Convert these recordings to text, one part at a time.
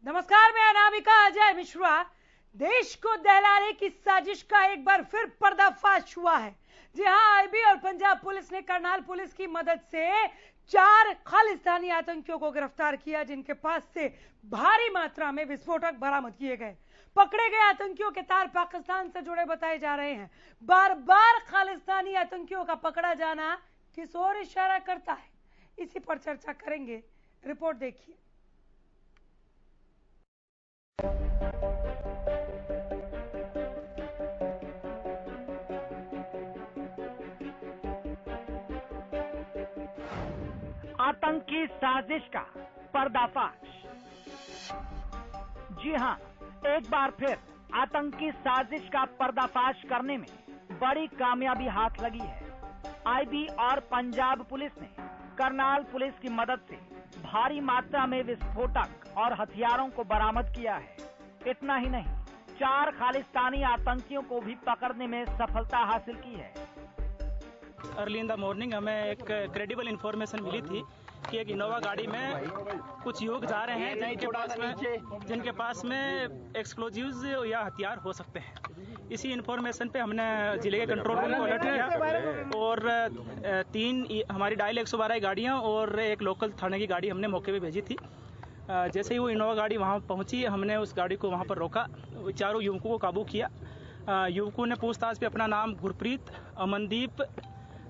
नमस्कार, मैं अनामिका अजय मिश्रा। देश को दहलाने की साजिश का एक बार फिर पर्दाफाश हुआ है। जी हां, आईबी और पंजाब पुलिस ने करनाल पुलिस की मदद से 4 खालिस्तानी आतंकियों को गिरफ्तार किया, जिनके पास से भारी मात्रा में विस्फोटक बरामद किए गए। पकड़े गए आतंकियों के तार पाकिस्तान से जुड़े बताए जा रहे हैं। बार बार खालिस्तानी आतंकियों का पकड़ा जाना किस ओर इशारा करता है, इसी पर चर्चा करेंगे। रिपोर्ट देखिए। आतंकी साजिश का पर्दाफाश। जी हां, एक बार फिर आतंकी साजिश का पर्दाफाश करने में बड़ी कामयाबी हाथ लगी है। आईबी और पंजाब पुलिस ने करनाल पुलिस की मदद से भारी मात्रा में विस्फोटक और हथियारों को बरामद किया है। इतना ही नहीं, 4 खालिस्तानी आतंकियों को भी पकड़ने में सफलता हासिल की है। अर्ली इन द मॉर्निंग हमें एक क्रेडिबल इंफॉर्मेशन मिली थी कि एक इनोवा गाड़ी में कुछ युवक जा रहे हैं जिनके पास में एक्सप्लोजिव्स या हथियार हो सकते हैं। इसी इंफॉर्मेशन पे हमने जिले के कंट्रोल रूम को अलर्ट किया और 3 हमारी डायल 112 गाड़ियां और एक लोकल थाने की गाड़ी हमने मौके पे भेजी थी। जैसे ही वो इनोवा गाड़ी वहां पहुंची, हमने उस गाड़ी को वहां पर रोका, चारों युवकों को काबू किया। युवकों ने पूछताछ पे अपना नाम गुरप्रीत, अमनदीप,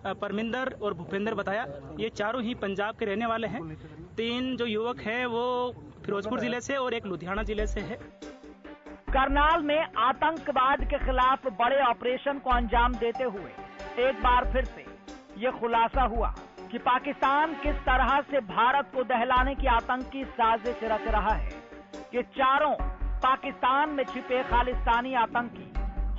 परमिंदर और भूपेंद्र बताया। ये चारों ही पंजाब के रहने वाले हैं। 3 जो युवक हैं वो फिरोजपुर जिले से और एक लुधियाना जिले से है। करनाल में आतंकवाद के खिलाफ बड़े ऑपरेशन को अंजाम देते हुए एक बार फिर से ये खुलासा हुआ कि पाकिस्तान किस तरह से भारत को दहलाने की आतंकी साजिश रच रहा है। ये चारों पाकिस्तान में छिपे खालिस्तानी आतंकी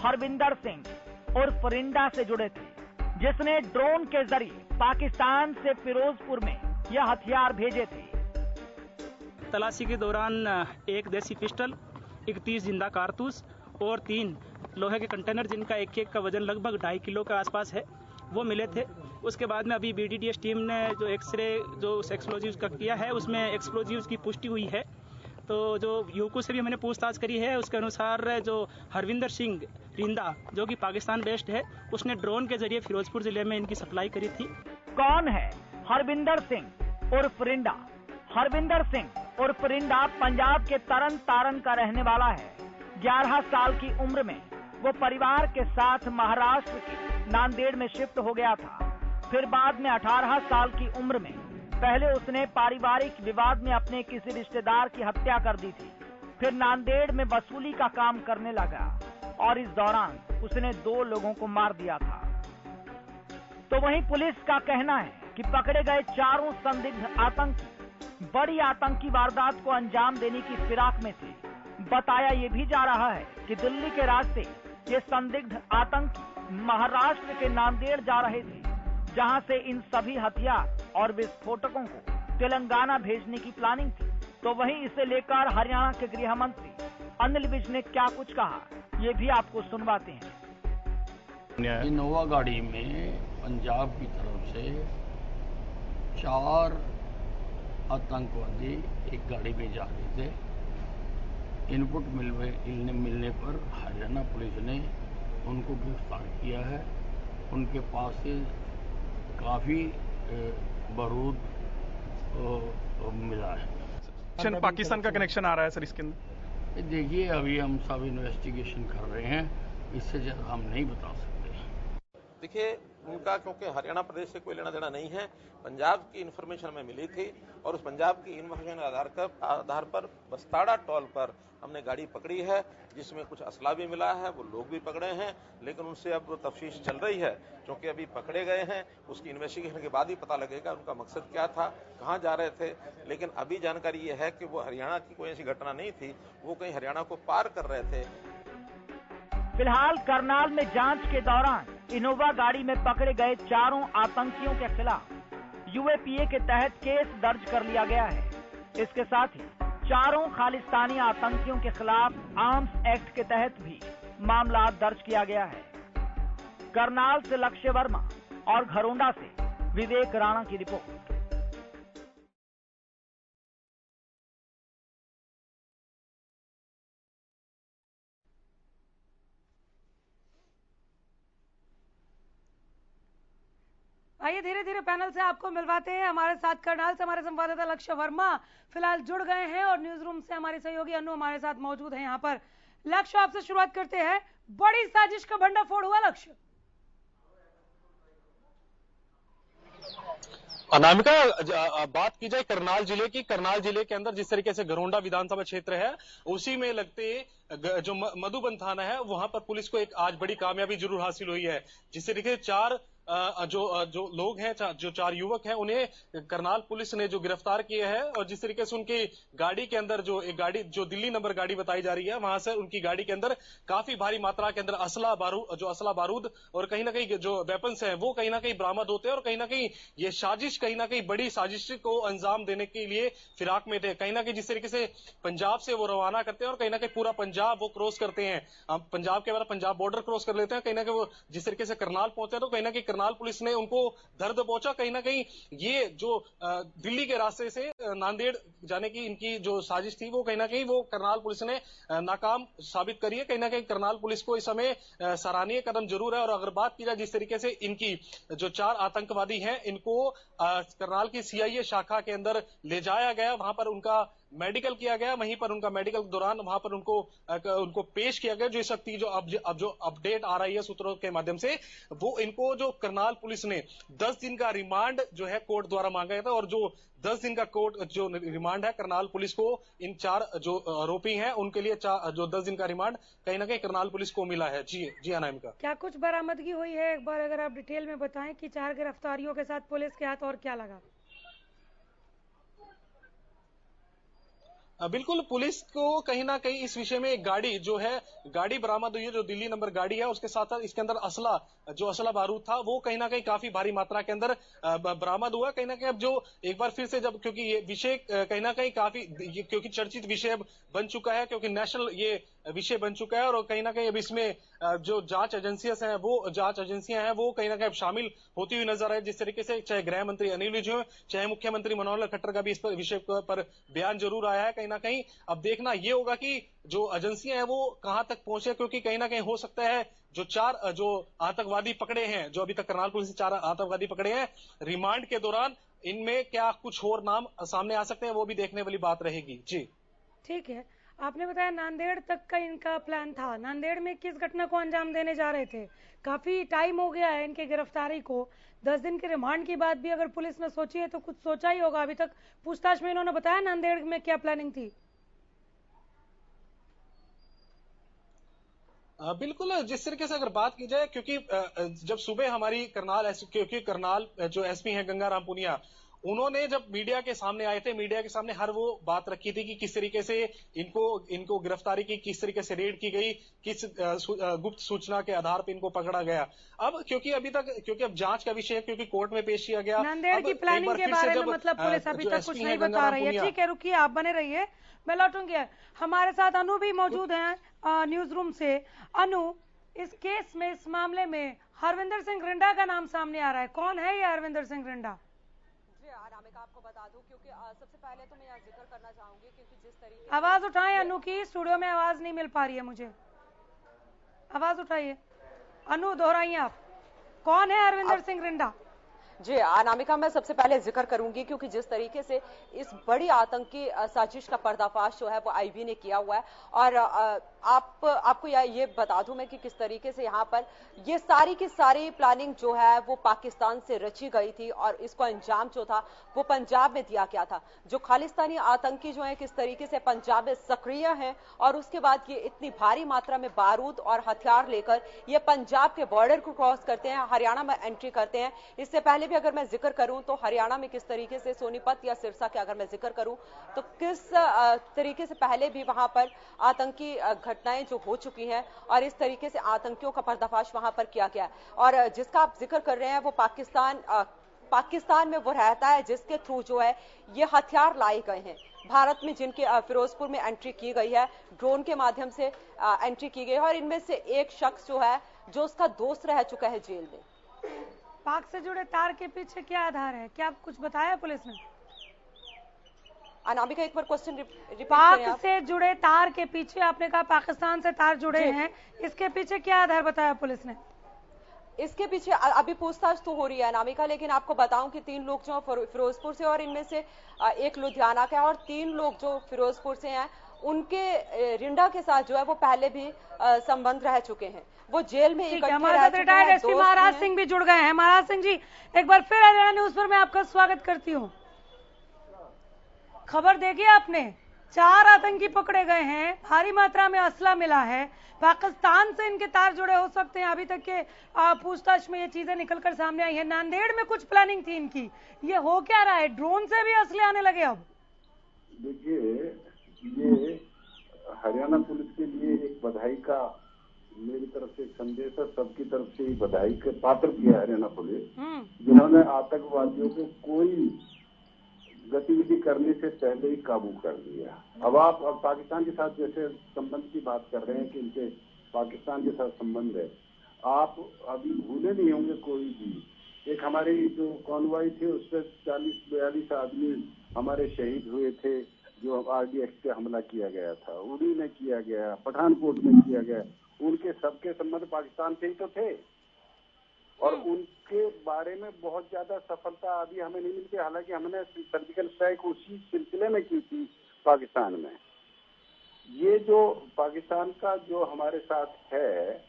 हरविंदर सिंह और फरिंडा से जुड़े थे, जिसने ड्रोन के जरिए पाकिस्तान से फिरोजपुर में यह हथियार भेजे थे। तलाशी के दौरान एक देसी पिस्टल, 31 जिंदा कारतूस और 3 लोहे के कंटेनर जिनका एक का वजन लगभग 2.5 किलो के आसपास है, वो मिले थे। उसके बाद में अभी बीडीडीएस टीम ने जो एक्सरे जो एक्सप्लोजिव्स का किया है, उसमें एक्सप्लोजिव्स की पुष्टि हुई है। तो जो युवकों से भी हमने पूछताछ करी है, उसके अनुसार जो हरविंदर सिंह रिंदा जो कि पाकिस्तान बेस्ड है, उसने ड्रोन के जरिए फिरोजपुर जिले में इनकी सप्लाई करी थी। कौन है हरविंदर सिंह उर्फ रिंदा? हरविंदर सिंह उर्फ रिंदा पंजाब के तरन तारण का रहने वाला है। 11 साल की उम्र में वो परिवार के साथ महाराष्ट्र के नांदेड़ में शिफ्ट हो गया था। फिर बाद में 18 साल की उम्र में पहले उसने पारिवारिक विवाद में अपने किसी रिश्तेदार की हत्या कर दी थी। फिर नांदेड़ में वसूली का काम करने लगा और इस दौरान उसने 2 लोगों को मार दिया था। तो वहीं पुलिस का कहना है कि पकड़े गए चारों संदिग्ध आतंकी बड़ी आतंकी वारदात को अंजाम देने की फिराक में थे। बताया ये भी जा रहा है कि दिल्ली के रास्ते ये संदिग्ध आतंकी महाराष्ट्र के नांदेड़ जा रहे थे, जहां से इन सभी हथियार और विस्फोटकों को तेलंगाना भेजने की प्लानिंग थी। तो वहीं इसे लेकर हरियाणा के गृह मंत्री अनिल विज ने क्या कुछ कहा, ये भी आपको सुनवाते हैं। इनोवा गाड़ी में पंजाब की तरफ से 4 आतंकवादी एक गाड़ी में जा रहे थे। इनपुट मिलने पर हरियाणा पुलिस ने उनको गिरफ्तार किया है। उनके पास से काफी बारूद मिला है। पाकिस्तान का कनेक्शन आ रहा है सर इसके अंदर? देखिए, अभी हम सब इन्वेस्टिगेशन कर रहे हैं, इससे ज़्यादा हम नहीं बता सकते। देखिए, उनका क्योंकि हरियाणा प्रदेश से कोई लेना देना नहीं है, पंजाब की इन्फॉर्मेशन हमें मिली थी और उस पंजाब की इन्फॉर्मेशन के आधार पर बस्ताड़ा टोल पर हमने गाड़ी पकड़ी है, जिसमें कुछ असला भी मिला है। वो लोग भी पकड़े हैं, लेकिन उनसे अब तफ्तीश चल रही है। क्योंकि अभी पकड़े गए हैं, उसकी इन्वेस्टिगेशन के बाद ही पता लगेगा उनका मकसद क्या था, कहाँ जा रहे थे। लेकिन अभी जानकारी ये है कि वो हरियाणा की कोई ऐसी घटना नहीं थी, वो कहीं हरियाणा को पार कर रहे थे। फिलहाल करनाल में जांच के दौरान इनोवा गाड़ी में पकड़े गए चारों आतंकियों के खिलाफ यूएपीए के तहत केस दर्ज कर लिया गया है। इसके साथ ही चारों खालिस्तानी आतंकियों के खिलाफ आर्म्स एक्ट के तहत भी मामला दर्ज किया गया है। करनाल से लक्ष्य वर्मा और घरोंडा से विवेक राणा की रिपोर्ट। आइए धीरे धीरे पैनल से आपको मिलवाते हैं। हमारे साथ करनाल से हमारे संवाददाता लक्ष्य वर्मा फिलहाल जुड़ गए हैं और न्यूज रूम से हमारी सहयोगी अनु हमारे साथ मौजूद है यहाँ पर। लक्ष्य, आपसे शुरुआत करते हैं। बड़ी साजिश का भंडाफोड़ हुआ लक्ष्य। अनामिका, बात की जाए करनाल जिले की, करनाल जिले के अंदर जिस तरीके से घरोंडा विधानसभा क्षेत्र है उसी में लगते जो मधुबन थाना है वहां पर पुलिस को एक आज बड़ी कामयाबी जरूर हासिल हुई है। जिस तरीके से चार जो लोग हैं, जो चार युवक हैं, उन्हें करनाल पुलिस ने जो गिरफ्तार किए हैं और जिस तरीके से उनकी गाड़ी के अंदर जो एक गाड़ी जो दिल्ली नंबर गाड़ी बताई जा रही है वहां से उनकी गाड़ी के अंदर काफी भारी मात्रा के अंदर असला बारूद और कहीं ना कहीं जो वेपन्स हैं वो कहीं ना कहीं बरामद होते हैं और कहीं ना कहीं ये साजिश कहीं ना कहीं बड़ी साजिश को अंजाम देने के लिए फिराक में थे। कहीं ना कहीं जिस तरीके से पंजाब से वो रवाना करते हैं और कहीं ना कहीं पूरा पंजाब वो क्रॉस करते हैं, पंजाब के बाद पंजाब बॉर्डर क्रॉस कर लेते हैं, कहीं ना कहीं वो जिस तरीके से करनाल पहुंचे तो कहीं ना कहीं करनाल पुलिस ने उनको दर्द पहुंचा। कहीं ना कहीं ये जो दिल्ली के रास्ते से नांदेड़ जाने की इनकी जो साजिश थी वो कहीं ना कहीं वो करनाल पुलिस ने नाकाम साबित करी है। कहीं ना कहीं करनाल पुलिस को इस समय सराहनीय कदम जरूर है। और अगर बात की जाए जिस तरीके से इनकी जो चार आतंकवादी हैं इनको करनाल की सीआईए शाखा के अंदर ले जाया गया, वहां पर उनका मेडिकल किया गया, वहीं पर उनका मेडिकल के दौरान वहां पर उनको पेश किया गया। जो इस वक्त की जो अपडेट आ रही है सूत्रों के माध्यम से वो इनको जो करनाल पुलिस ने 10 दिन का रिमांड जो है कोर्ट द्वारा मांगा गया था और जो 10 दिन का कोर्ट जो रिमांड है करनाल पुलिस को इन चार जो आरोपी हैं उनके लिए जो 10 दिन का रिमांड कहीं ना कहीं करनाल पुलिस को मिला है। जी अनामिका, क्या कुछ बरामदगी हुई है? एक बार अगर आप डिटेल में बताएं कि चार गिरफ्तारियों के साथ पुलिस के हाथ और क्या लगा? बिल्कुल, पुलिस को कहीं ना कहीं इस विषय में एक गाड़ी जो है गाड़ी बरामद हुई है जो दिल्ली नंबर गाड़ी है, उसके साथ साथ इसके अंदर असला बारूद था वो कहीं ना कहीं काफी भारी मात्रा के अंदर बरामद हुआ। कहीं ना कहीं अब जो एक बार फिर से जब क्योंकि ये विषय कहीं ना कहीं काफी क्योंकि चर्चित विषय बन चुका है, क्योंकि नेशनल ये विषय बन चुका है और कहीं ना कहीं अब इसमें जो जांच एजेंसियां हैं वो कहीं ना कहीं अब शामिल होती हुई नजर आए। जिस तरीके से चाहे गृह मंत्री अनिल विज हो, चाहे मुख्यमंत्री मनोहर लाल खट्टर का भी इस पर विषय पर बयान जरूर आया है। कहीं ना कहीं अब देखना ये होगा कि जो एजेंसियां हैं वो कहां तक पहुंचे, क्योंकि कहीं ना कहीं हो सकता है जो चार जो आतंकवादीपकड़े हैं, जो अभी तक करनाल पुलिस ने 4 आतंकवादी पकड़े हैं, रिमांड के दौरान इनमें क्या कुछ और नाम सामने आ सकते हैं वो भी देखने वाली बात रहेगी। जी ठीक है, आपने बताया नांदेड़ तक का इनका प्लान था। नांदेड़ में किस घटना को अंजाम देने जा रहे थे? काफी टाइम हो गया है इनके गिरफ्तारी को। 10 दिन के रिमांड की बात भी अगर पुलिस ने सोची है तो कुछ सोचा ही होगा। अभी तक पूछताछ में इन्होंने बताया नांदेड़ में क्या प्लानिंग थी? बिल्कुल, जिस तरीके से अगर बात की जाए क्योंकि जब सुबह हमारी क्योंकि करनाल जो एसपी हैं गंगाराम पुनिया, उन्होंने जब मीडिया के सामने आए थे, मीडिया के सामने हर वो बात रखी थी कि किस तरीके से इनको गिरफ्तारी की, किस तरीके से रेड की गई, किस गुप्त सूचना के आधार पर इनको पकड़ा गया। अब क्योंकि अब जांच का विषय है, क्योंकि कोर्ट में पेश किया गया। नांदेड़ की प्लानिंग के बारे में मतलब पुलिस अभी तक कुछ नहीं बता रही है। ठीक है, रुकिए, आप बने रहिए, मैं लौटूंगी। हमारे साथ अनु भी मौजूद हैं न्यूज रूम से। अनु, इस केस में, इस मामले में हरविंदर सिंह रिंडा का नाम सामने आ रहा है। कौन है ये हरविंदर सिंह रिंडा? अनामिका, आपको बता दूं क्योंकि सबसे पहले तो मैं यहाँ जिक्र करना चाहूंगी क्योंकि जिस तरीके आवाज उठाएं अनु की, स्टूडियो में आवाज नहीं मिल पा रही है मुझे, आवाज उठाइए। अनु, दोहराइए आप, कौन है हरविंदर सिंह रिंडा? जी अनामिका, मैं सबसे पहले जिक्र करूंगी क्योंकि जिस तरीके से इस बड़ी आतंकी साजिश का पर्दाफाश जो है वो आईबी ने किया हुआ है और आपको ये बता दूं मैं कि किस तरीके से यहाँ पर ये सारी की सारी प्लानिंग जो है वो पाकिस्तान से रची गई थी और इसको अंजाम जो था वो पंजाब में दिया गया था। जो खालिस्तानी आतंकी जो है किस तरीके से पंजाब में सक्रिय हैं और उसके बाद ये इतनी भारी मात्रा में बारूद और हथियार लेकर ये पंजाब के बॉर्डर को क्रॉस करते हैं, हरियाणा में एंट्री करते हैं। इससे पहले भी अगर मैं जिक्र करूं तो हरियाणा में किस तरीके से सोनीपत या सिरसा के अगर मैं जिक्र करूं तो किस तरीके से पहले भी वहां पर आतंकी घटनाएं जो हो चुकी हैं और इस तरीके से आतंकियों का पर्दाफाश वहां पर किया गया और जिसका आप जिक्र कर रहे हैं वो पाकिस्तान में वो रहता है जिसके थ्रू जो है ये हथियार लाए गए हैं। भारत में जिनके फिरोजपुर में एंट्री की गई है, ड्रोन के माध्यम से एंट्री की गई है और इनमें से एक शख्स जो है जो उसका दोस्त रह चुका है जेल में। पाक से जुड़े तार के पीछे क्या आधार है, क्या कुछ बताया पुलिस ने? अनामिका, एक बार क्वेश्चन रिपीट पाक से जुड़े तार के पीछे आपने कहा पाकिस्तान से तार जुड़े हैं, इसके पीछे क्या आधार बताया पुलिस ने? इसके पीछे अभी पूछताछ तो हो रही है अनामिका, लेकिन आपको बताऊं कि 3 लोग जो फिरोजपुर से और इनमें से एक लुधियाना का है और 3 लोग जो फिरोजपुर से हैं उनके रिंडा के साथ जो है वो पहले भी संबंध रह चुके हैं। वो जेल में इकट्ठे रह चुके हैं। एसपी महाराज सिंह भी जुड़ गए हैं। महाराज सिंह जी, एक बार फिर हरियाणा न्यूज पर मैं आपका स्वागत करती हूँ। खबर देखी आपने, 4 आतंकी पकड़े गए हैं, भारी मात्रा में असला मिला है, पाकिस्तान से इनके तार जुड़े हो सकते हैं। अभी तक के पूछताछ में ये चीजें निकलकर सामने आई है। नांदेड़ में कुछ प्लानिंग थी इनकी, ये हो क्या रहा है? ड्रोन से भी असले आने लगे अब। देखिए, ये हरियाणा पुलिस के लिए एक बधाई का मेरी तरफ से संदेश है, सबकी तरफ से बधाई के पात्र किया हरियाणा पुलिस, जिन्होंने आतंकवादियों को कोई गतिविधि करने से पहले ही काबू कर लिया। अब पाकिस्तान के साथ जैसे संबंध की बात कर रहे हैं कि इनके पाकिस्तान के साथ संबंध है, आप अभी भूले नहीं होंगे कोई भी। एक हमारी जो कॉन्वॉय थे उस पर 40-42 आदमी हमारे शहीद हुए थे, जो RDX पे हमला किया गया था, उड़ी में किया गया, पठानकोट में किया गया, उनके सबके संबंध पाकिस्तान से ही तो थे और उनके बारे में बहुत ज्यादा सफलता अभी हमें नहीं मिलती। हालांकि हमने सर्जिकल स्ट्राइक उसी सिलसिले में की थी पाकिस्तान में। ये जो पाकिस्तान का जो हमारे साथ है,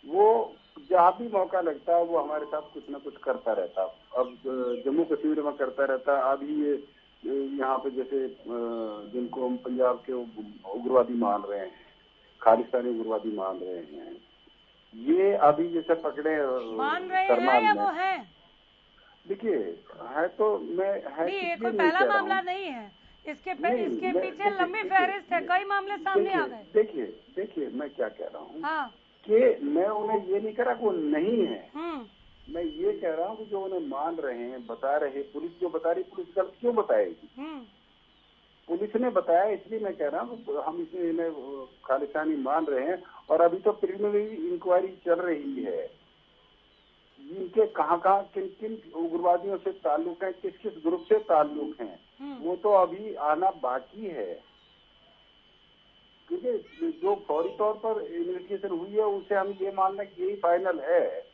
वो जहाँ भी मौका लगता है वो हमारे साथ कुछ ना कुछ करता रहता। अब जम्मू कश्मीर में करता रहता। अभी ये यहाँ पे जैसे जिनको हम पंजाब के उग्रवादी मान रहे हैं, खालिस्तानी उग्रवादी मान रहे हैं, ये अभी जैसे पकड़े मान रहे हैं या वो है? देखिए, है तो मैं है नहीं, ये कोई पहला मामला नहीं है, इसके पीछे लंबी फहरिस्त है, कई मामले सामने आ गए। देखिए मैं क्या कह रहा हूँ हाँ। कि मैं उन्हें ये नहीं कह रहा कि वो नहीं है, मैं ये कह रहा हूँ कि जो उन्हें मान रहे हैं, बता रहे, पुलिस जो बता रही, पुलिस गलत क्यों बताएगी? पुलिस ने बताया, इसलिए मैं कह रहा हूँ हम इन्हें खालिस्तानी मान रहे हैं। और अभी तो प्रिलिमिनरी इंक्वायरी चल रही है, इनके कहाँ किन किन उग्रवादियों से ताल्लुक है, किस किस ग्रुप से ताल्लुक हैं, वो तो अभी आना बाकी है। क्योंकि जो फौरी तौर पर इन्वेस्टिगेशन हुई है उसे हम ये मानना कि यही फाइनल है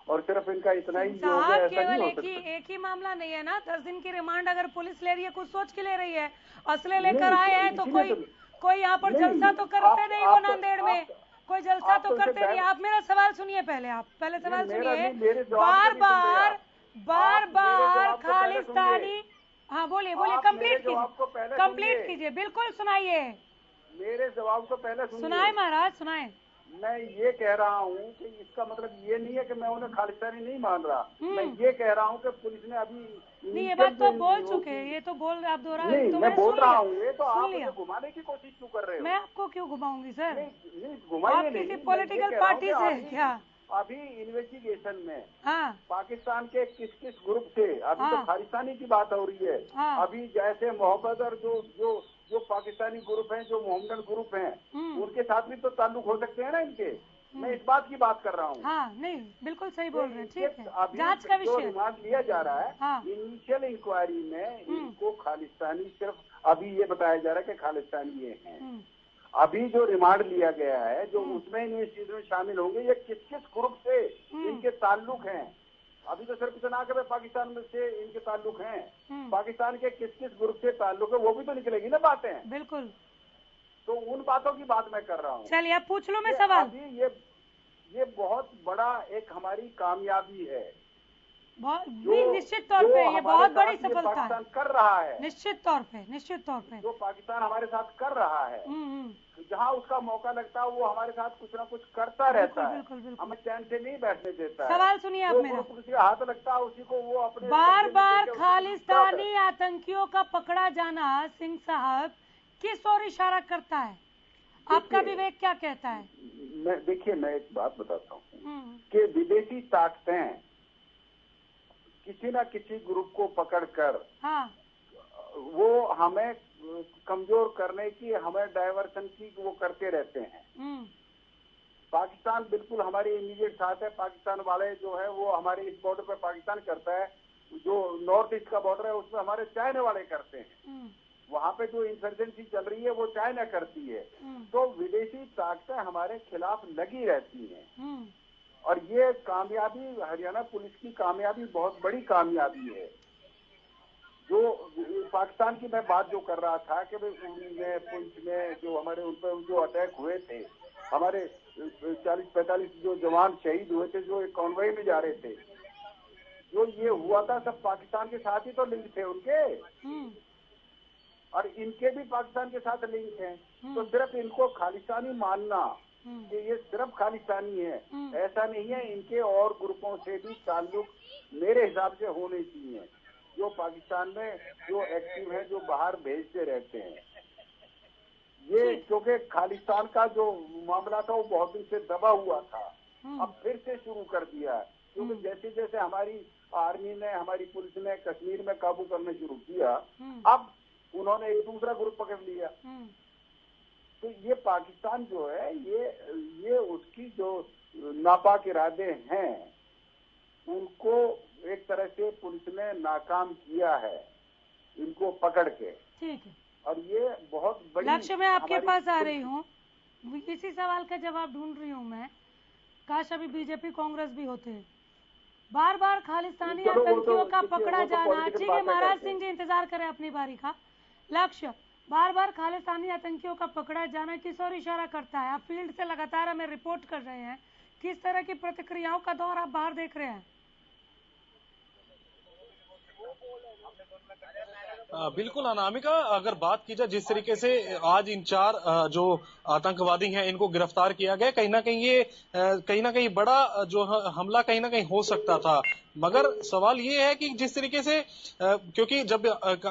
और सिर्फ इनका इतना ही हो गया, ऐसा नहीं हो सकता। एक ही मामला नहीं है ना, 10 दिन की रिमांड अगर पुलिस ले रही है, कुछ सोच के ले रही है। असले लेकर आए हैं तो कोई यहाँ पर जलसा तो करते नहीं, वो नांदेड़ में कोई जलसा तो करते नहीं। आप मेरा सवाल सुनिए पहले, आप पहले सवाल सुनिए। बार बार खालिस्तानी, हाँ बोलिए कंप्लीट कीजिए, बिल्कुल सुनाइए। मेरे जवाब को पहले सुनाए महाराज, सुनाए। मैं ये कह रहा हूँ कि इसका मतलब ये नहीं है कि मैं उन्हें खालिस्तानी नहीं मान रहा। मैं ये कह रहा हूँ कि पुलिस ने अभी नहीं, ये बात तो बोल चुके हैं, ये तो बोल आप दोहरा नहीं, तो मैं बोल रहा हूँ, ये तो आप मुझे घुमाने की कोशिश क्यों कर रहे हो? मैं आपको क्यों घुमाऊंगी सर? घुमाइए नहीं, किसी पॉलिटिकल पार्टी से क्या? अभी इन्वेस्टिगेशन में हाँ। पाकिस्तान के किस किस ग्रुप से, अभी तो खालिस्तानी की बात हो रही है। अभी जैसे मोहब्बत और जो पाकिस्तानी ग्रुप हैं, जो मोहम्मदन ग्रुप हैं, उनके साथ भी तो ताल्लुक हो सकते हैं ना इनके। मैं इस बात की बात कर रहा हूँ। हाँ, नहीं बिल्कुल सही बोल रहे हैं, ठीक है। जांच का विषय रिमांड लिया जा रहा है। हाँ। इनिशियल इंक्वायरी में इनको खालिस्तानी सिर्फ अभी ये बताया जा रहा है कि खालिस्तानी ये हैं। अभी जो रिमांड लिया गया है, जो उसमें इन्वेस्टिगेशन शामिल होंगे, ये किस किस ग्रुप से इनके ताल्लुक हैं। अभी तो सिर्फ इतना कि पाकिस्तान में से इनके ताल्लुक हैं, पाकिस्तान के किस किस ग्रुप से ताल्लुक है वो भी तो निकलेगी ना बातें। बिल्कुल, तो उन बातों की बात मैं कर रहा हूँ। चलिए आप पूछ लो, मैं सवाल। अभी ये बहुत बड़ा एक हमारी कामयाबी है, निश्चित तौर पे ये बहुत बड़ी सफलता कर रहा है। निश्चित तौर पे जो पाकिस्तान हमारे साथ कर रहा है, जहाँ उसका मौका लगता है वो हमारे साथ कुछ ना कुछ करता रहता है। हमें चैन से नहीं बैठने देता है। सवाल सुनिए आप मेरा। किसी का हाथ लगता है उसी को वो अपने बार खालिस्तानी आतंकियों का पकड़ा जाना सिंह साहब किस ओर इशारा करता है? आपका विवेक क्या कहता है? मैं एक बात बताता हूँ कि विदेशी ताकतें किसी ना किसी ग्रुप को पकड़कर वो हमें कमजोर करने की, हमें डायवर्सन की वो करते रहते हैं। पाकिस्तान बिल्कुल हमारे इमीडिएट साथ है। पाकिस्तान वाले जो है वो हमारे इस बॉर्डर पर पाकिस्तान करता है, जो नॉर्थ ईस्ट का बॉर्डर है उसमें हमारे चाइना वाले करते हैं। वहाँ पे जो इंसर्जेंसी चल रही है वो चाइना करती है। तो विदेशी ताकतें हमारे खिलाफ लगी रहती हैं और ये कामयाबी, हरियाणा पुलिस की कामयाबी बहुत बड़ी कामयाबी है। जो पाकिस्तान की मैं बात जो कर रहा था कि पुंछ में जो हमारे उन पर जो अटैक हुए थे, हमारे 40-45 जो जवान शहीद हुए थे जो एक कॉन्वॉय में जा रहे थे, जो ये हुआ था सब पाकिस्तान के साथ ही तो लिंक थे उनके, और इनके भी पाकिस्तान के साथ लिंक हैं। तो सिर्फ इनको खालिस्तानी मानना कि ये सिर्फ खालिस्तानी है, ऐसा नहीं है। इनके और ग्रुपों से भी ताल्लुक मेरे हिसाब से होने चाहिए, जो पाकिस्तान में जो एक्टिव है, जो बाहर भेजते रहते हैं। ये क्योंकि खालिस्तान का जो मामला था वो बहुत दिन से दबा हुआ था, अब फिर से शुरू कर दिया है। क्योंकि जैसे जैसे हमारी आर्मी ने, हमारी पुलिस ने कश्मीर में काबू करना शुरू किया, अब उन्होंने एक दूसरा ग्रुप पकड़ लिया। तो ये पाकिस्तान जो है, ये उसकी जो नापाक इरादे हैं उनको एक तरह से पुलिस ने नाकाम किया है, इनको पकड़ के। ठीक है, और ये बहुत बड़ी लक्ष्य, मैं आपके पास आ रही हूँ, इसी सवाल का जवाब ढूंढ रही हूँ मैं। काश अभी बीजेपी कांग्रेस भी होते। बार बार खालिस्तानी आतंकियों का पकड़ा जाना, ठीक है महाराज सिंह जी, इंतजार करें अपनी बारी का। लक्ष्य, बार बार खालिस्तानी आतंकियों का पकड़ा जाना किस ओर इशारा करता है? आप फील्ड से लगातार हमें रिपोर्ट कर रहे हैं, किस तरह की प्रतिक्रियाओं का दौर आप बाहर देख रहे हैं? बिल्कुल अनामिका, अगर बात की जाए जिस तरीके से आज इन 4 जो आतंकवादी हैं इनको गिरफ्तार किया गया, कहीं ना कहीं बड़ा जो हमला कहीं ना कहीं हो सकता था। मगर सवाल ये है कि जिस तरीके से क्योंकि जब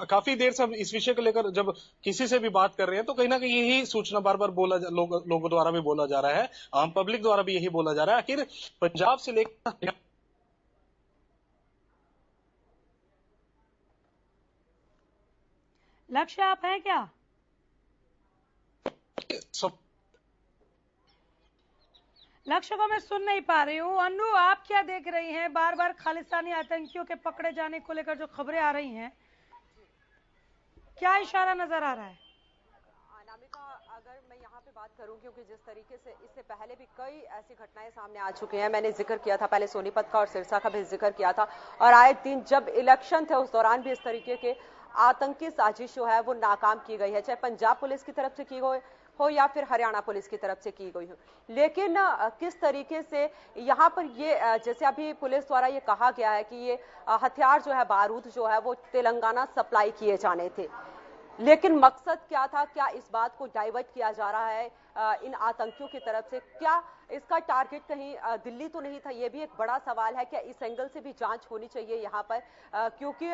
काफी देर से हम इस विषय को लेकर जब किसी से भी बात कर रहे हैं तो कहीं ना कहीं यही सूचना बार बार लोगों द्वारा भी बोला जा रहा है, आम पब्लिक द्वारा भी यही बोला जा रहा है। आखिर पंजाब से लेकर लक्ष्य, आप हैं क्या? लक्ष्य को मैं सुन नहीं पा रही हूँ। अन्नू, आप क्या देख रही हैं? बार बार खालिस्तानी आतंकियों के पकड़े जाने को लेकर जो खबरें आ रही हैं, क्या इशारा नजर आ रहा है? अनामिका, अगर मैं यहाँ पे बात करूँ, क्योंकि जिस तरीके से इससे पहले भी कई ऐसी घटनाएं सामने आ चुकी हैं, मैंने जिक्र किया था पहले सोनीपत का और सिरसा का भी जिक्र किया था, और आए दिन जब इलेक्शन थे उस दौरान भी इस तरीके के आतंकी साजिश जो है वो नाकाम की गई है, चाहे पंजाब पुलिस की तरफ से की गई हो या फिर हरियाणा पुलिस की तरफ से की गई हो। लेकिन किस तरीके से यहाँ पर ये जैसे अभी पुलिस द्वारा ये कहा गया है कि ये हथियार जो है, बारूद जो है वो तेलंगाना सप्लाई किए जाने थे, लेकिन मकसद क्या था? क्या इस बात को डाइवर्ट किया जा रहा है इन आतंकियों की तरफ से? क्या इसका टारगेट कहीं दिल्ली तो नहीं था? ये भी एक बड़ा सवाल है। क्या इस एंगल से भी जांच होनी चाहिए यहाँ पर? क्योंकि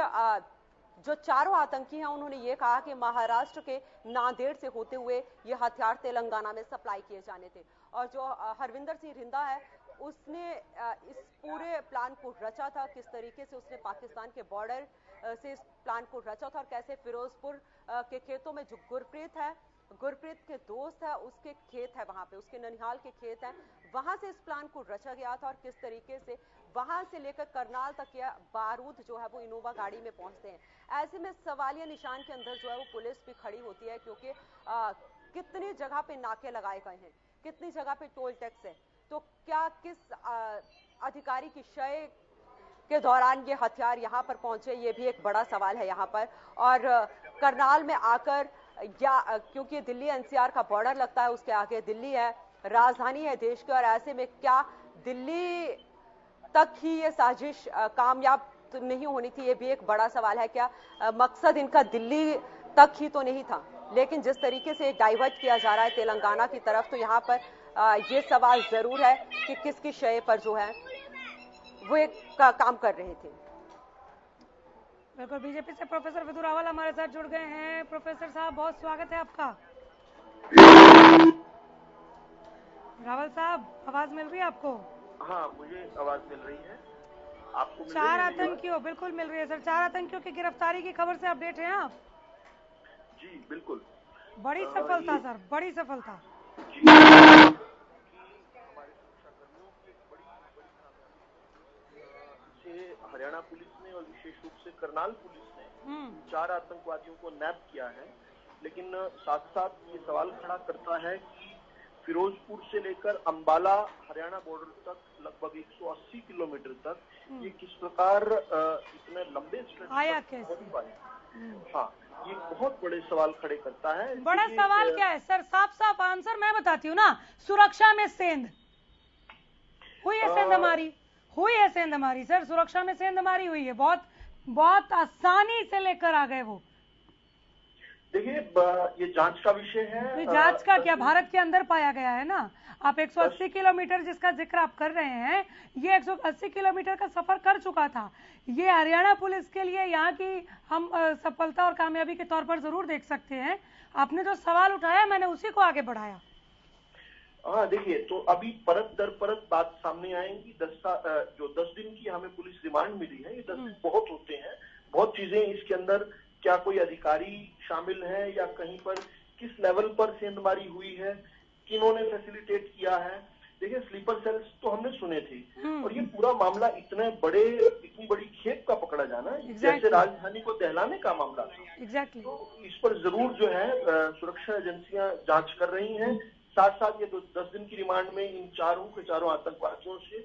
जो चारों आतंकी हैं उन्होंने ये कहा कि महाराष्ट्र के नांदेड़ से होते हुए ये हथियार तेलंगाना में सप्लाई किए जाने थे। और जो हरविंदर सिंह रिंदा है उसने इस पूरे प्लान को रचा था, किस तरीके से उसने पाकिस्तान के बॉर्डर से इस प्लान को रचा था और कैसे फिरोजपुर के खेतों में जो गुरप्रीत के दोस्त है उसके खेत है, वहां पे उसके ननिहाल के खेत हैं, वहां से इस प्लान को रचा गया था और किस तरीके से वहां से लेकर करनाल तक यह बारूद जो है वो इनोवा गाड़ी में पहुंचते हैं। ऐसे में सवालिया निशान के अंदर जो है वो पुलिस भी खड़ी होती है, क्योंकि कितनी जगह पे नाके लगाए गए हैं, कितनी जगह पे टोल टैक्स है, तो क्या किस अधिकारी की शय के दौरान ये हथियार यहाँ पर पहुंचे, ये भी एक बड़ा सवाल है यहाँ पर। और करनाल में आकर या क्योंकि दिल्ली एनसीआर का बॉर्डर लगता है, उसके आगे दिल्ली है, राजधानी है देश की, और ऐसे में क्या दिल्ली तक ही ये साजिश कामयाब तो नहीं होनी थी? ये भी एक बड़ा सवाल है। क्या मकसद इनका दिल्ली तक ही तो नहीं था? लेकिन जिस तरीके से डाइवर्ट किया जा रहा है तेलंगाना की तरफ, तो यहाँ पर ये सवाल जरूर है कि किसकी शय पर जो है वो एक काम कर रहे थे। बिल्कुल, बीजेपी से प्रोफेसर विदु रावल हमारे साथ जुड़ गए हैं। प्रोफेसर साहब, बहुत स्वागत है आपका। रावल साहब, आवाज मिल रही है आपको? हाँ, मुझे आवाज मिल रही है। आपको मिल 4 आतंकियों, बिल्कुल मिल रही है सर। 4 आतंकियों की गिरफ्तारी की खबर से अपडेट हैं आप? जी बिल्कुल, बड़ी सफलता सर, बड़ी सफलता। हरियाणा पुलिस ने और विशेष रूप से करनाल पुलिस ने 4 आतंकवादियों को नैप किया है, लेकिन साथ साथ ये सवाल खड़ा करता है कि फिरोजपुर से लेकर अंबाला हरियाणा बॉर्डर तक लगभग 180 किलोमीटर तक ये किस प्रकार इतने लंबे स्ट्रेच आया तक कैसे? पहुंच पाए। हाँ, ये बहुत बड़े सवाल खड़े करता है। बड़ा सवाल क्या है सर? साफ साफ आंसर मैं बताती हूँ ना, सुरक्षा में सेंध हुई है, सेंधमारी हुई है, सेंधमारी सर, सुरक्षा में सेंधमारी हुई है, बहुत बहुत आसानी से लेकर आ गए वो। देखिए, ये जांच का विषय है। तो जांच का क्या, भारत के अंदर पाया गया है ना। आप 180 किलोमीटर जिसका जिक्र आप कर रहे हैं, ये 180 किलोमीटर का सफर कर चुका था। ये हरियाणा पुलिस के लिए यहाँ की हम सफलता और कामयाबी के तौर पर जरूर देख सकते हैं। आपने जो सवाल उठाया मैंने उसी को आगे बढ़ाया। हाँ, देखिए, तो अभी परत दर परत बात सामने आएंगी। जो 10 दिन की हमें पुलिस रिमांड मिली है, ये 10 दिन बहुत होते हैं। बहुत चीजें इसके अंदर, क्या कोई अधिकारी शामिल है या कहीं पर किस लेवल पर सेंधमारी हुई है, किन्होंने फैसिलिटेट किया है। देखिए, स्लीपर सेल्स तो हमने सुने थे, और ये पूरा मामला इतनी बड़ी खेप का पकड़ा जाना, जैसे राजधानी को दहलाने का मामला था। तो इस पर जरूर जो है सुरक्षा एजेंसियां जांच कर रही हैं। साथ साथ ये 10 दिन की रिमांड में इन चारों आतंकवादियों से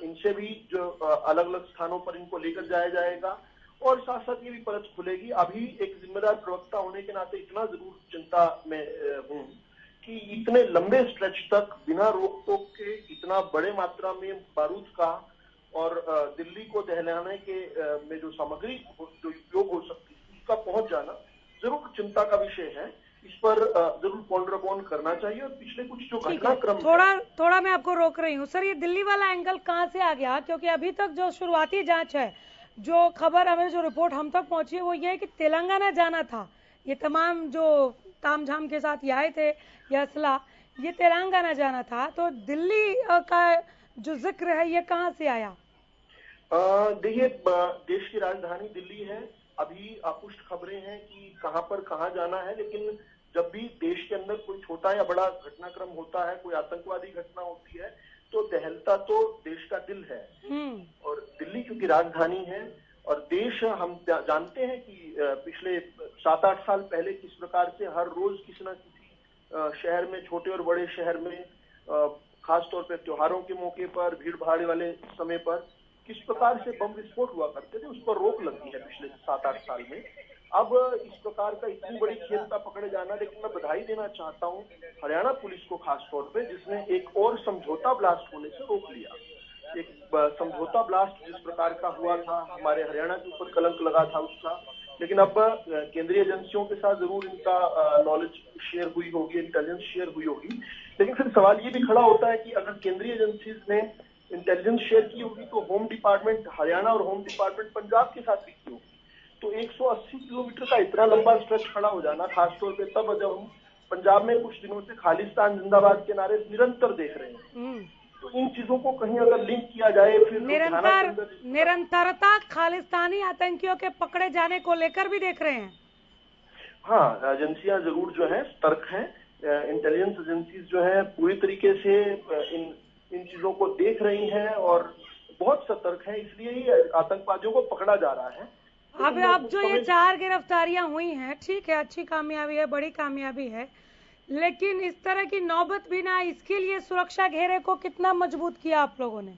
इनसे भी जो अलग अलग स्थानों पर इनको लेकर जाया जाएगा, और साथ साथ ये भी परत खुलेगी। अभी एक जिम्मेदार प्रवक्ता होने के नाते इतना जरूर चिंता में हूँ कि इतने लंबे स्ट्रेच तक बिना रोक टोक के इतना बड़े मात्रा में बारूद का और दिल्ली को दहलाने के में जो सामग्री जो उपयोग हो सकती है उसका पहुंच जाना जरूर चिंता का विषय है। इस पर जरूर पॉन्डरअपॉन करना चाहिए। और पिछले कुछ जो घटनाक्रम थोड़ा मैं आपको रोक रही हूँ सर, ये दिल्ली वाला एंगल कहाँ से आ गया? क्योंकि अभी तक जो शुरुआती जांच है, जो खबर हमें, जो रिपोर्ट हम तक पहुंची है, वो ये है कि तेलंगाना जाना था। ये तमाम जो तामझाम के साथ ये आए थे, ये असला, ये तेलंगाना जाना था। तो दिल्ली का जो जिक्र है, ये कहाँ से आया? देखिए, देश की राजधानी दिल्ली है। अभी अपुष्ट खबरें हैं कि कहाँ जाना है, लेकिन जब भी देश के अंदर कोई छोटा या बड़ा घटनाक्रम होता है, कोई आतंकवादी घटना होती है, तो दहलता तो देश का दिल है। और दिल्ली क्योंकि राजधानी है, और देश, हम जानते हैं कि पिछले 7-8 साल पहले किस प्रकार से हर रोज किसी न किसी शहर में, छोटे और बड़े शहर में, खासतौर पर त्योहारों के मौके पर, भीड़ भाड़ वाले समय पर किस प्रकार से बम विस्फोट हुआ करते थे, उस पर रोक लगी है पिछले 7-8 साल में। अब इस प्रकार का इतनी बड़ी खेल का पकड़े जाना, लेकिन मैं बधाई देना चाहता हूँ हरियाणा पुलिस को खासतौर पे, जिसने एक और समझौता ब्लास्ट होने से रोक लिया। एक समझौता ब्लास्ट जिस प्रकार का हुआ था, हमारे हरियाणा के ऊपर कलंक लगा था उसका, लेकिन अब केंद्रीय एजेंसियों के साथ जरूर इनका नॉलेज शेयर हुई होगी, इंटेलिजेंस शेयर हुई होगी। लेकिन फिर सवाल ये भी खड़ा होता है कि अगर केंद्रीय एजेंसीज ने इंटेलिजेंस शेयर की होगी तो होम डिपार्टमेंट हरियाणा और होम डिपार्टमेंट पंजाब के साथ भी की होगी। तो 180 किलोमीटर का इतना लंबा स्ट्रेच खड़ा हो जाना, खासतौर पे तब जब हम पंजाब में कुछ दिनों से खालिस्तान जिंदाबाद के नारे निरंतर देख रहे हैं, तो इन चीजों को कहीं अगर लिंक किया जाए, फिर निरंतरता खालिस्तानी आतंकियों के पकड़े जाने को लेकर भी देख रहे हैं। हाँ, एजेंसियां जरूर जो है सतर्क हैं। इंटेलिजेंस एजेंसीज जो है पूरी तरीके से इन चीजों को देख रही हैं और बहुत सतर्क हैं, इसलिए ही आतंकवादियों को पकड़ा जा रहा है। अब जो ये 4 गिरफ्तारियां हुई हैं, ठीक है, अच्छी कामयाबी है, बड़ी कामयाबी है, लेकिन इस तरह की नौबत भी ना, इसके लिए सुरक्षा घेरे को कितना मजबूत किया आप लोगों ने?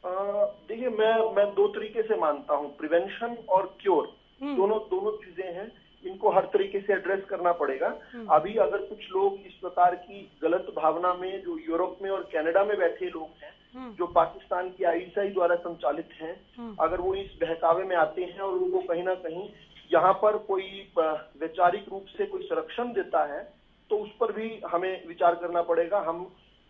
देखिए, मैं 2 तरीके से मानता हूँ, प्रिवेंशन और क्योर, दोनों चीजें हैं। इनको हर तरीके से एड्रेस करना पड़ेगा। अभी अगर कुछ लोग इस प्रकार की गलत भावना में, जो यूरोप में और कनाडा में बैठे लोग हैं, जो पाकिस्तान की आईएसआई द्वारा संचालित हैं, अगर वो इस बहकावे में आते हैं और उनको कहीं ना कहीं यहाँ पर कोई वैचारिक रूप से कोई संरक्षण देता है, तो उस पर भी हमें विचार करना पड़ेगा।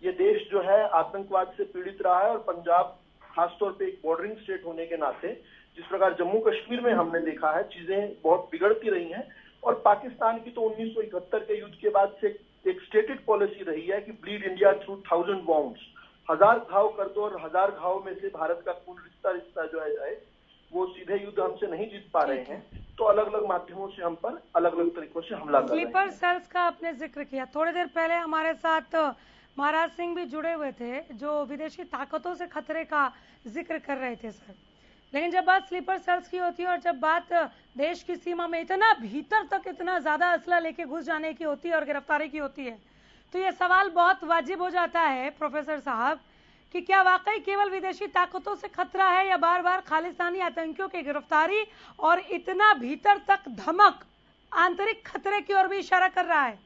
ये देश जो है आतंकवाद से पीड़ित रहा है, और पंजाब खासतौर पे एक बॉर्डरिंग स्टेट होने के नाते, जिस प्रकार जम्मू कश्मीर में हमने देखा है चीजें बहुत बिगड़ती रही हैं, और पाकिस्तान की तो 1971 के युद्ध के बाद से एक स्टेटेड पॉलिसी रही है कि ब्लीड इंडिया थ्रू 1000 वाउंड्स, 1000 घाव कर दो, और 1000 घाव में से भारत का कुल रिश्ता जो है जाए, वो सीधे युद्ध हमसे नहीं जीत पा रहे हैं, तो अलग अलग माध्यमों से हम पर अलग अलग तरीकों से हमला कर रहे हैं। स्लीपर सेल्स का आपने जिक्र किया, थोड़ी देर पहले हमारे साथ महाराज सिंह भी जुड़े हुए थे, जो विदेशी ताकतों से खतरे का जिक्र कर रहे थे सर। लेकिन जब बात स्लीपर सेल्स की होती है, और जब बात देश की सीमा में इतना भीतर तक इतना ज्यादा असला लेके घुस जाने की होती है और गिरफ्तारी की होती है, तो ये सवाल बहुत वाजिब हो जाता है प्रोफेसर साहब कि क्या वाकई केवल विदेशी ताकतों से खतरा है या बार बार खालिस्तानी आतंकियों की गिरफ्तारी और इतना भीतर तक धमक आंतरिक खतरे की ओर भी इशारा कर रहा है?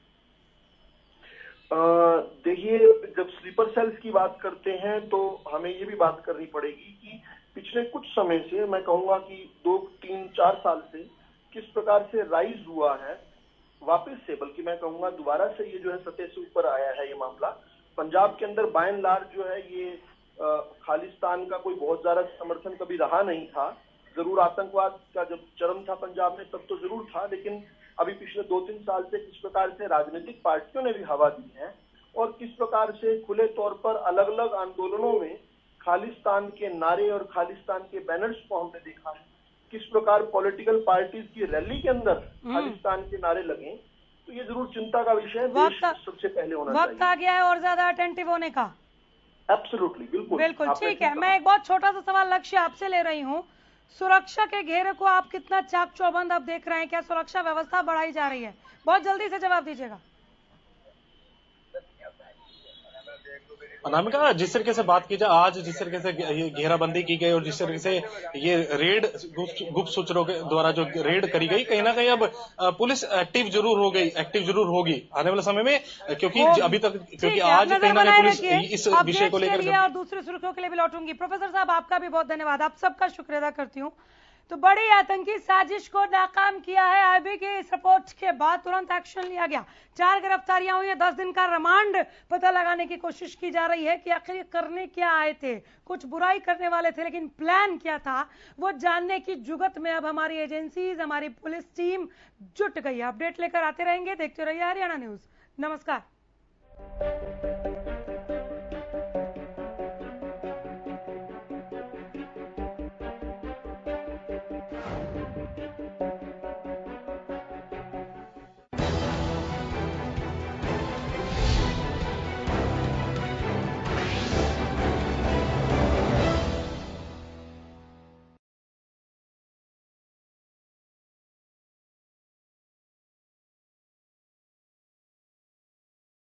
देखिए, जब स्लीपर सेल्स की बात करते हैं तो हमें ये भी बात करनी पड़ेगी कि पिछले कुछ समय से, मैं कहूंगा कि 2, 3, 4 साल से किस प्रकार से राइज हुआ है वापस से, बल्कि मैं कहूंगा दोबारा से ये जो है सतह से ऊपर आया है ये मामला। पंजाब के अंदर बाय एंड लार्ज जो है ये खालिस्तान का कोई बहुत ज्यादा समर्थन कभी रहा नहीं था। जरूर आतंकवाद का जब चरम था पंजाब में तब तो जरूर था, लेकिन अभी पिछले 2-3 साल से किस प्रकार से राजनीतिक पार्टियों ने भी हवा दी है और किस प्रकार से खुले तौर पर अलग अलग आंदोलनों में खालिस्तान के नारे और खालिस्तान के बैनर्स को हमने देखा है। किस प्रकार पॉलिटिकल पार्टीज की रैली के अंदर खालिस्तान के नारे लगे, तो ये जरूर चिंता का विषय है। देश सबसे पहले होना चाहिए। वक्त आ गया है और ज्यादा अटेंटिव होने का। एब्सोल्युटली, बिल्कुल बिल्कुल ठीक है। मैं एक बहुत छोटा सा सवाल लक्ष्य आपसे ले रही हूँ। सुरक्षा के घेरे को आप कितना चाक चौबंद आप देख रहे हैं? क्या सुरक्षा व्यवस्था बढ़ाई जा रही है? बहुत जल्दी से जवाब दीजिएगा। अनामिका, जिस तरीके से बात की जाए, आज जिस तरीके से ये घेराबंदी की गई और जिस तरीके से ये रेड गुप्त सूत्रों के द्वारा जो रेड करी गई, कहीं ना कहीं अब पुलिस एक्टिव जरूर होगी आने वाले समय में, क्योंकि अभी तक आज कहीं ना कहीं पुलिस इस विषय को लेकर। और दूसरी सुर्खियों के लिए भी लौटूंगी। प्रोफेसर साहब, आपका भी बहुत धन्यवाद, आप सबका शुक्रिया अदा करती हूँ। तो बड़ी आतंकी साजिश को नाकाम किया है आईबी की इस रिपोर्ट के बाद तुरंत एक्शन लिया गया। 4 गिरफ्तारियां हुई है, 10 दिन का रिमांड पता लगाने की कोशिश की जा रही है कि आखिर करने क्या आए थे। कुछ बुराई करने वाले थे, लेकिन प्लान क्या था वो जानने की जुगत में अब हमारी एजेंसीज, हमारी पुलिस टीम जुट गई है। अपडेट लेकर आते रहेंगे, देखते रहिए हरियाणा न्यूज। नमस्कार।